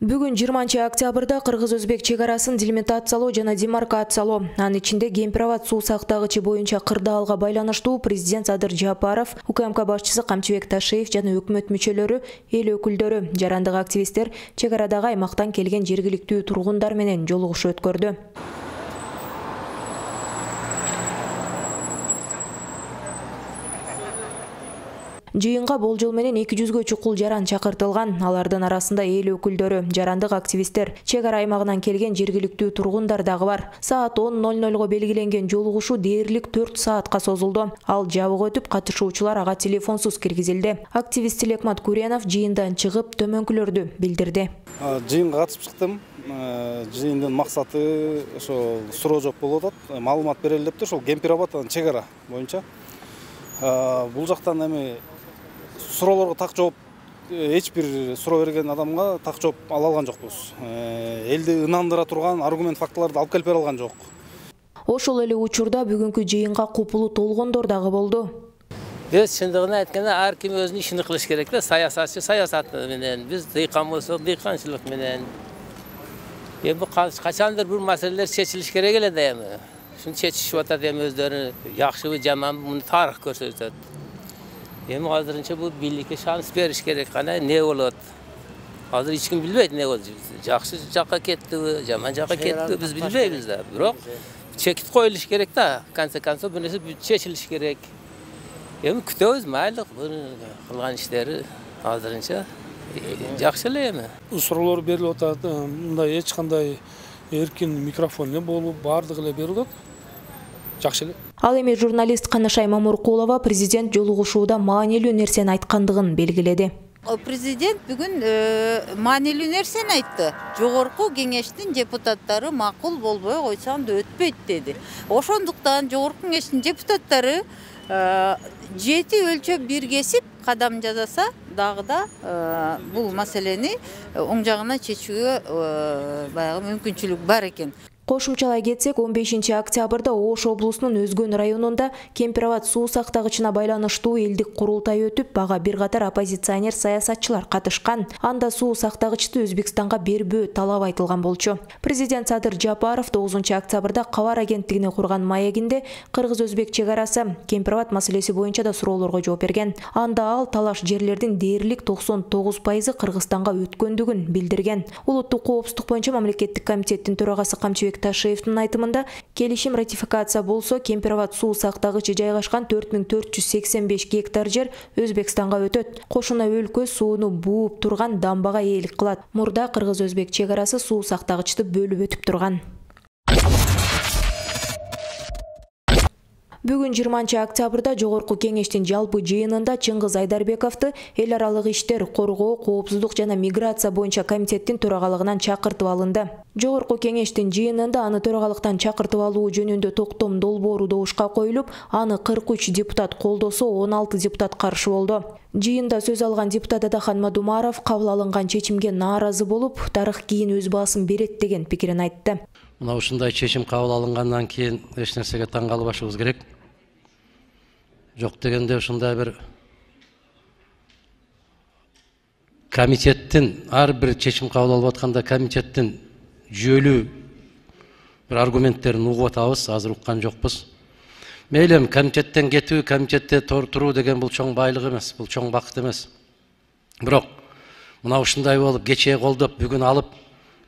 Бүгүн 20 октябрда Кыргыз-Өзбек чегарасын делимитациялоо жана демаркациялоо, анын ичинде Кемпир-Абад суу сактагычы боюнча кырдаалга байланыштуу президент Садыр Жапаров, УКМК башчысы Камчыбек Ташиев жана өкмөт мүчөлөрү, эл өкүлдөрү, жарандык активисттер чегарадагы аймактан келген жергиликтүү тургундар менен жолугушуу өткөрдү. Жыйынга болжол менен 200гө чукул жаран чакыртылган. Алардын арасында эл өкүлдөрү, жарандык активисттер, чегара аймагынан келген жергиликтүү тургундар дагы бар. Саат 10:00 белгиленген жолугушуу дээрлик 4 саатка созулду. Ал жабык өтүп, катышуучулар ага телефонсуз киргизилди. Активист Тилекмат Курьянов жыйындан чыгып төмөнкүлөрдү билдирди. Жыйынга катышып чыктым. Жыйындын максаты ошо суроо жооп болуп атат. Маалымат берели деп ошол Кемпир-Абад чегара боюнча. Бул жактан эми суроолорго так жооп, эч бир суроо берген адамга так жооп ала алган жокпуз. Элди ынандыра турган аргумент фактыларды алып келип бере алган жок. Ошол эле учурда бүгүнкү жыйынга купулу толгондор дагы болду. Биз чындыгына айтканда ар ким өзүнүн ишин кылыш керек да, саясатчы саясаты менен, биз дыйкан болсок дыйканчылык менен. Эми качандыр бир маселелер чечилиш керек эле да эми. Шуну чечишип атат эми өздөрү, жакшыбы жаманбы муну тарых көрсөтөт. Эми азырынча бул бийликке шанс бериш керек, кана эмне болот. Азыр эч ким билбейт эмне болду. Жакшы жакка кеттиби, жаман жакка кеттиби биз билбейбиз да. Бирок чекит коюлуш керек да. Конце концов бир нерсе чечилиш керек. Эми күтөбүз, майлык кылган иштери азырынча жакшы эле эми. Суроолор берилип атат. Мындай эч кандай эркин микрофон эле болуп, бардыгы эле берилип атат. Жакшы эле. Ал эми журналист Канышай Мамуркулова президент жолугушууда маанилүү нерсени айткандыгын белгиледи. Президент бүгүн маанилүү нерсени айтты. Жогорку кеңештин депутаттары макул болбой койсоң да өтпөйт деди. Ошондуктан жогорку кеңештин депутаттары 7 өлчөп бир кесип кадам жасаса дагы да бул маселени оң жагына чечүүгө баягы мүмкүнчүлүк бар экен. Кошумчалай кетсек, 15 октябрда Ош облусунун Өзгөн районунда Кемпир-Абад суу сактагычына байланыштуу элдик курултай өтүп, бага бир катар оппозиционер саясатчылар катышкан. Анда суу сактагычты Өзбекстанга бербөө талап айтылган болчу. Президент Садыр Жапаров 9 октябрда Кабар агенттигине курган маегинде Кыргыз-Өзбек чегарасы Кемпир-Абад маселеси боюнча да суроолорго жооп берген. Анда ал талаш жерлердин дээрлик 99% Кыргызстанга өткөндүгүн билдирген. Улуттук коопсуздук боюнча мамлекеттик комитеттин төрагасы Камчыбек Ташиевдин айтымында, келишим ратификация болсо, Кемпир-Абад суу сактагычы жайгашкан 4485 гектар жер Өзбекстанга өтөт. Кошуна өлкө сууну бууп турган дамбага ээлик кылат. Мурда Кыргыз-Өзбек чегарасы суу сактагычты бөлүп өтүп турган. Бүгүн 20 октябрда Жогорку кеңештин жалпы жыйынында Чыңгыз Айдарбековду эл аралык иштер, коргоо, коопсуздук жана миграция боюнча комитеттин төрагалыгынан чакыртып алынды. Жогорку кеңештин жыйынында аны төрагалыктан чакыртып алуу жөнүндө токтом долбоору добушка коюлуп, аны 43 депутат колдосо, 16 депутат каршы болду. Жыйында сөз алган депутат Адахан Мадумаров кабыл алынган чечимге нааразы болуп, тарых кийин өз баасын берет деген пикирин айтты. Мына ушундай чечим кабыл алынгандан кийин эч нерсеге таң калбашыбыз керек. Жок дегенде ушундай бир комитеттин ар бир чечим кабыл алып атканда комитеттин жүйөлүү бир аргументтерин угуп атабыз, азыр уккан жокпуз. Мейлі комитеттен кетүү, комитетте туруу деген бул чоң байлык эмес, бул чоң бакыт эмес. Бирок мына ушундай болуп, кечээ колдоп, бүгүн алып,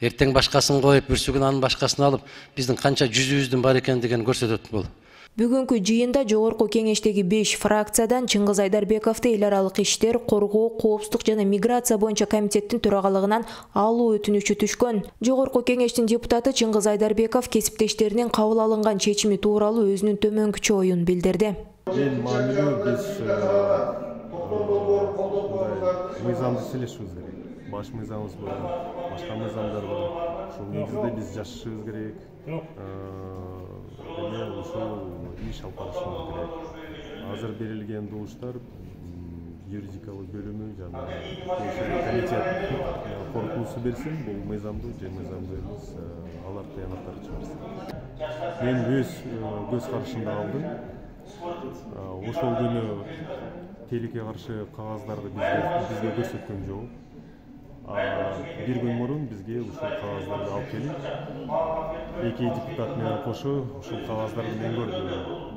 эртең башкасын коюп, бүрсүгүн анын башкасын алып, биздин канча жүзүбүздүн бар экендигин көрсөтөт бул. Бүгүнкү жыйында Жогорку кеңештеги 5 фракциядан Чыңгыз Айдарбековду эл аралык иштер, коргоо, коопсуздук жана миграция боюнча комитеттин төрагалыгынан алуу өтүнүчү түшкөн. Жогорку кеңештин депутаты Чыңгыз Айдарбеков кесиптештеринин кабыл алынган чечими тууралуу өзүнүн төмөнкүчө оюн билдирди. Мыйзамды сүйлөшүбүз керек. Баш мыйзамыбыз бар, башка мыйзамдар бар. Ушул негизде биз жашашыбыз керек. Ушул иш алып барышыбыз керек. Азыр берилген добуштар юридикалык бөлүмү жана комитет корутуусу берсин, бул мыйзамдуу же мыйзамдуу эмес, алар тыянактарды чыгарсын. Мен өз көз карашымды алдым. Ошол күнү телекке каршы кагаздарды бизге көрсөткөн жок. Bir gün мурун бизге ушул кагаздарды алып келип, эки депутат менен кошо ушул кагаздарды мен көрдүм.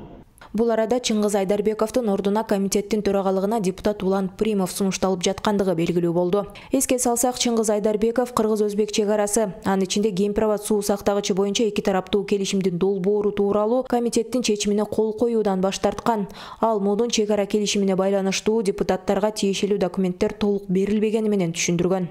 Бул арада Чыңгыз Айдарбековдун ордуна комитеттин төрагалыгына депутат Улан Примов сунушталып жаткандыгы белгилүү болду. Эске салсак, Чыңгыз Айдарбеков кыргыз-өзбек чек арасы, анын ичинде Кемпир-Абад суу сактагычы боюнча эки тараптуу келишимдин долбоору тууралуу комитеттин чечимине кол коюудан баш тарткан. Ал модун чек ара келишимине байланыштуу депутаттарга тиешелүү документтер толук берилбегени менен түшүндүргөн.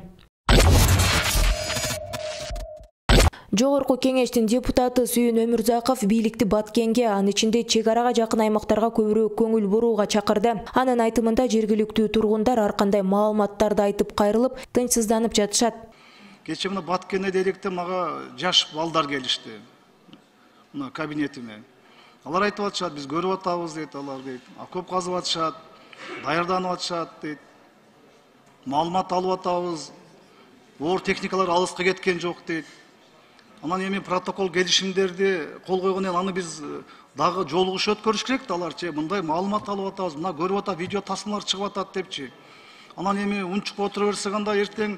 Жогорку кеңештин депутаты Сүйүн Өмүрзаков бийликти Баткенге, анын ичинде чек арага жакын аймактарга көбүрөөк көңүл бурууга чакырды. Анын айтымында жергиликтүү тургундар ар кандай маалыматтарды айтып кайрылып, тынчсызданып жатышат. Кече мына Баткенде деликте мага жаш балдар келишти. Мына кабинетиме. Алар айтып атышат, биз көрүп атабыз дейт, алар дейт. Окоп казып атышат, даярданып атышат дейт. Маалымат алып атабыз. Оор техникалар алыска кеткен жок дейт. Анан эми протокол келишимдерди кол койгондон аны биз дагы жолугуш өткөрүш керек да, аларчы мындай маалымат алып атабыз, мына көрүп атат, видео тасмалар чыгып атат депчи. Анан эми унчуп отура берсек анда эртең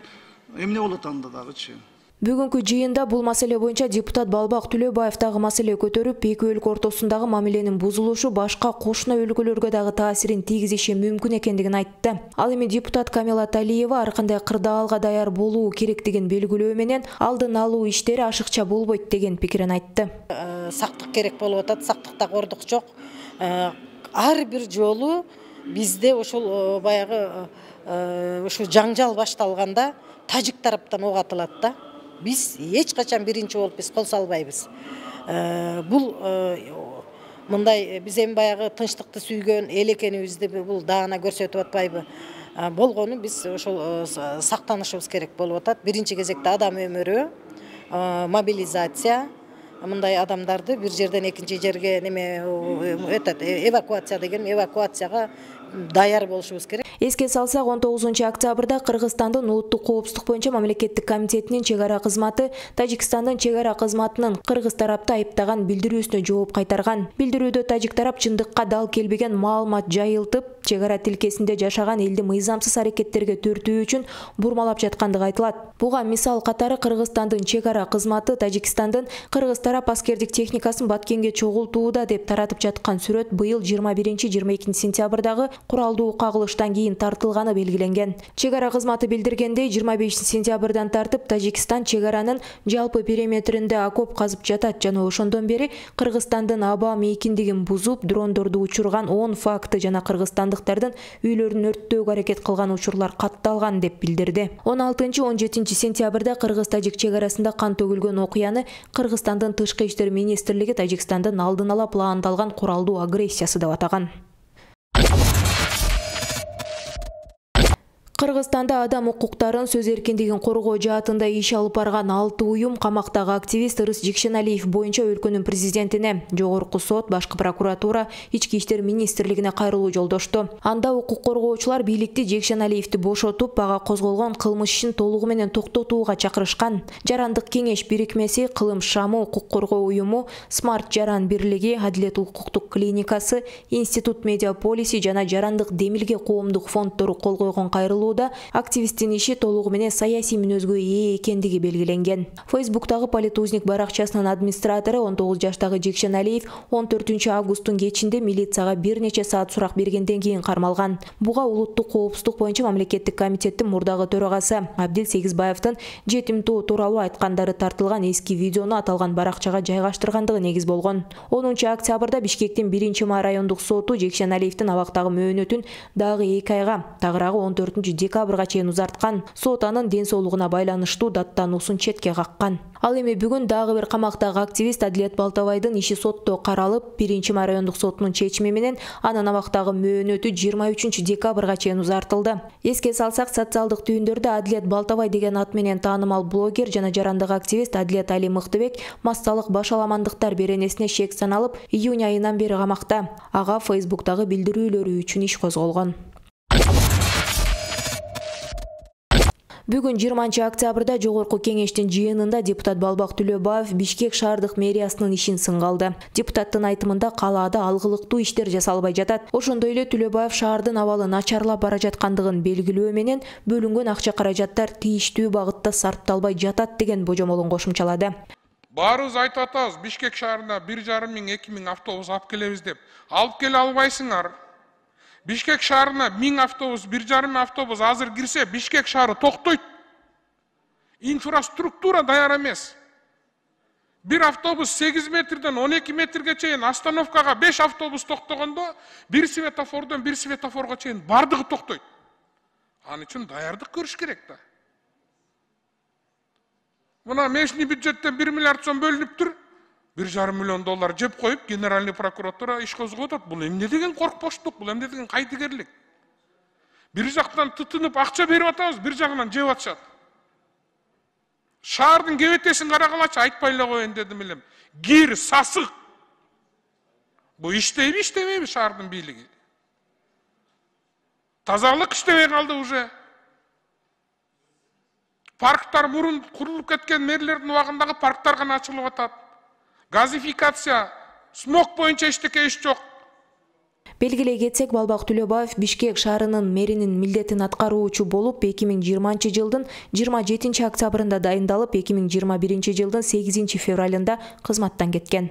эмне болот анда дагычы. Бүгүнкү жыйында бул маселе боюнча депутат Балбак Түлөбаев дагы маселе көтөрүп, эки өлкө ортосундагы мамиленин бузулушу башка кошуна өлкөлөргө дагы таасирин тийгизиши мүмкүн экендигин айтты. Ал эми депутат Камила Талиева ар кандай кырдаалга даяр болуу керектигин белгилөө менен алдын алуу иштери ашыкча болбойт деген пикирин айтты. Сактык керек болуп атат, сактыкта кордук жок. Ар бир жолу бизде ошол баягы ушу жаңжал башталганда тажик тараптан ок атылат да. Biz hiç kaçan birinci olup biz kol salbayбыз. Bul mınday biz hem bayağı tınçlıkты süygön el ekenibizdi bul dağına көрсөтүп атпайбы. Болгону biz ошол сактанышыбыз керек болуп атат. Биринчи кезекте адам өмүрү, мобилизация, мындай адамдарды бир жерден экинчи жерге неме эвакуация деген эвакуацияга даяр болушубуз керек. Эске салсак, 19-октябрда Кыргызстандын улуттук коопсуздук боюнча мамлекеттик комитетинин чек ара кызматы Тажикстандын чек ара кызматынын кыргыз тарапты айыптаган билдирүүсүнө жооп кайтарган. Билдирүүдө тажик тарап чындыкка дал келбеген маалымат жайылтып, чек ара тилкесинде жашаган элди мыйзамсыз аракеттерге төртүү үчүн бурмалап жаткандыгы айтылат. Буга мисал катары Кыргызстандын чек ара кызматы Тажикстандын кыргыз тарап аскердик техникасын Баткенге чогултууда деп таратып жаткан сүрөт быйыл 21-22 сентябрдагы куралдуу кагылыштан кийин тартылганы белгиленген. Чек ара кызматы билдиргендей, 25 сентябрдан тартып Тажикстан чек аранын жалпы периметринде окоп казып жатат жана ошондон бери Кыргызстандын аба мейкиндигин бузуп, дрондорду учурган 10 факты жана кыргызстандыктардын үйлөрүн өрттөөгө аракет кылган учурлар катталган деп билдирди. 16-17 сентябрда кыргыз-тажик чек арасында кан төгүлгөн окуяны Кыргызстандын тышкы иштер министрлиги Тажикстандын алдын ала пландалган куралдуу агрессиясы деп атаган. Кыргызстанда адам укуктарын, сөз эркиндигин коргоо жаатында иш алып барган 6 уюм камактагы активист Ырыс Жекшеналиев боюнча өлкөнүн президентине, Жогорку сот, башкы прокуратура, ички иштер министрлигине кайрылуу жолдошту. Анда укук коргоочулар бийликти Жекшеналиевди бошотуп, ага козголгон кылмыш ишин толугу менен токтотууга чакырышкан. Жарандык кеңеш бирикмеси, Кылым Шамы укук коргоо уюму, Смарт Жаран бирлиги, Адилет укуктук клиникасы, Институт Медиаполиси жана Жарандык Демилге коомдук фонддору кол койгон кайрылуу активисттин иши толугу менен саясий мүнөзгө ээ экендиги белгиленген. Фейсбуктагы Политузник баракчасынын администратору 19 жаштагы Жекшеналиев 14 августтун кечинде милицияга бир нече саат сурак бергенден кийин кармалган. Буга улуттук коопсуздук боюнча мамлекеттик комитеттин мурдагы төрагасы Абдил Сегизбаевдин жетимтоо тууралуу айткандары тартылган эски видеону аталган баракчага жайгаштыргандыгы негиз болгон. 10 октябрда Бишкектин 1-ма райондук соту Жекшеналиевдин абактагы мөөнөтүн дагы 2 айга, тагыраагы 14 декабрга чейин узарткан. Сот анын ден соолугуна байланыштуу даттануусун четке каккан. Ал эми бүгүн дагы бир камактагы активист Адилет Балтабайдын иши сотто каралып, 1-ма райондук сотунун чечими менен анын абактагы мөөнөтү 23 декабрга чейин узартылды. Эске салсак, социалдык түйүндөрдө Адилет Балтабай деген ат менен таанымал блогер жана жарандык активист Адилет Али Мыктыбек массалык башаламандыктар беренесине шек саналып, июнь айынан бери камакта. Ага Фейсбуктагы билдирүүлөрү үчүн иш козголгон. Бүгүн 20 октябрда Жогорку кеңештин жыйынында депутат Балбак Түлөбаев Бишкек шаардык мэриясынын ишин сынгалды. Депутаттын айтымында калаада алгылыктуу иштер жасалбай жатат. Ошондой эле Түлөбаев шаардын абалы начарлап бара жаткандыгын белгилөө менен бөлүнгөн акча каражаттар тийиштүү багытта сарпталбай жатат деген божомолун кошумчалады. Баарыбыз айтып атабыз, Бишкек шаарына 1,5 миң, 2 миң автобус алып келебиз деп. Алып келе албайсыңар. Бишкек шаарына 1000 автобус, 1,5 миң автобус азыр кирсе, Бишкек шаары токтойт. Инфраструктура даяр эмес. Bir автобус 8 метрден 12 метрге чейин остановкага 5 автобус токтогондо, bir светофордон bir светофорго чейин бардыгы токтойт. Аны үчүн даярдык көрүш керек да. Мына мешни бюджеттен 1 миллиард сом бөлүнүптүр. 1,5 миллион доллар жеп коюп, генеральный прокуратура иш козгоп атат. Бул эмне деген коркпоштук, бул эмне деген кайтыгерлик. Бир жактан тытынып акча берип атабыз, бир жагынан жеп атышат. Шаардын кебетесин карагалачы, айтпай эле коеюн дедим элем. Кир, сасык. Бу иштейби, иштебейби шаардын бийлиги? Тазалык иштебей калды уже. Парктар мурун курулуп кеткен мэрлердин убагындагы парктар гана ачылып атат. Газификация, смог боюнча эчтеке иш жок. Белгилей кетсек, Балбак Түлөбаев Бишкек шаарынын мэринин милдетин аткаруучу болуп 2020 жылдын 27 октябрында дайындалып, 2021 жылдын 8 февралында кызматтан кеткен.